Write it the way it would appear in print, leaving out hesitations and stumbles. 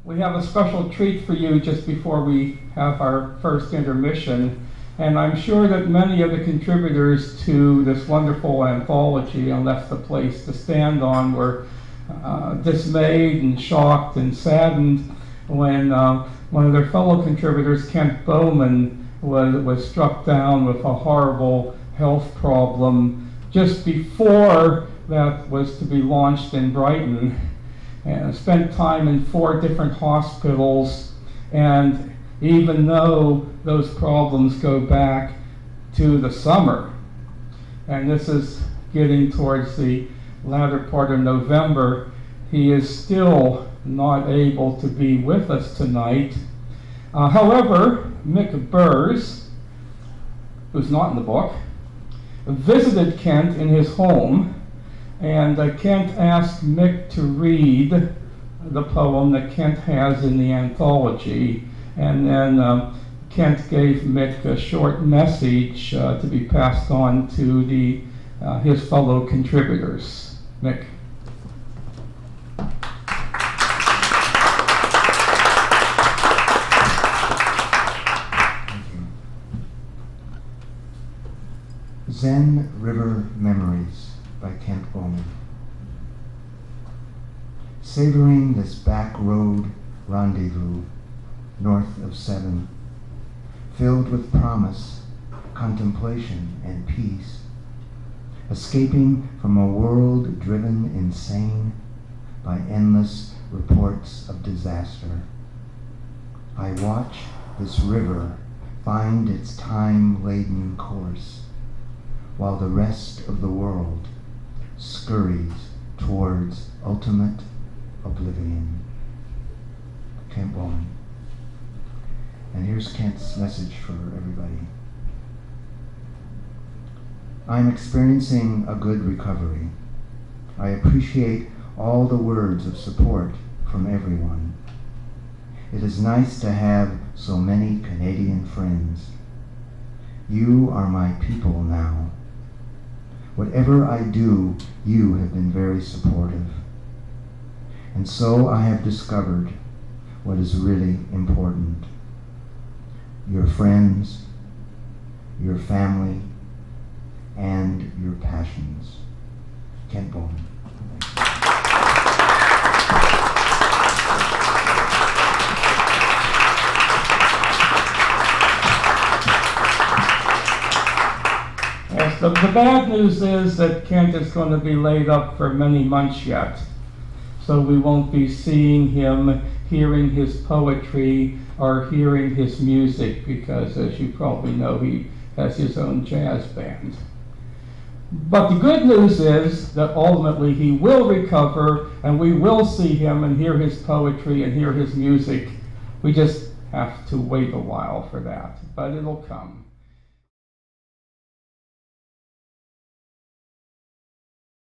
We have a special treat for you just before we have our first intermission, and I'm sure that many of the contributors to this wonderful anthology, And Left, a Place to Stand On, were dismayed and shocked and saddened when one of their fellow contributors, Kent Bowman, was struck down with a horrible health problem just before that was to be launched in Brighton, and spent time in 4 different hospitals. And even though those problems go back to the summer, and this is getting towards the latter part of November, he is still not able to be with us tonight. However, Mick Burrs, who's not in the book, visited Kent in his home, and Kent asked Mick to read the poem that Kent has in the anthology, and then Kent gave Mick a short message to be passed on to his fellow contributors. Mick. Zen River Memories by Kent Bowman. Savoring this back road rendezvous north of 7, filled with promise, contemplation, and peace, escaping from a world driven insane by endless reports of disaster. I watch this river find its time-laden course, while the rest of the world scurries towards ultimate oblivion. Kent Bowman. And here's Kent's message for everybody. I'm experiencing a good recovery. I appreciate all the words of support from everyone. It is nice to have so many Canadian friends. You are my people now. Whatever I do, you have been very supportive. And so I have discovered what is really important. Your friends, your family, and your passions. Kent Bowman. Yes, the bad news is that Kent is going to be laid up for many months yet. So we won't be seeing him, hearing his poetry, or hearing his music, because as you probably know, he has his own jazz band. But the good news is that ultimately he will recover, and we will see him and hear his poetry and hear his music. We just have to wait a while for that, but it'll come.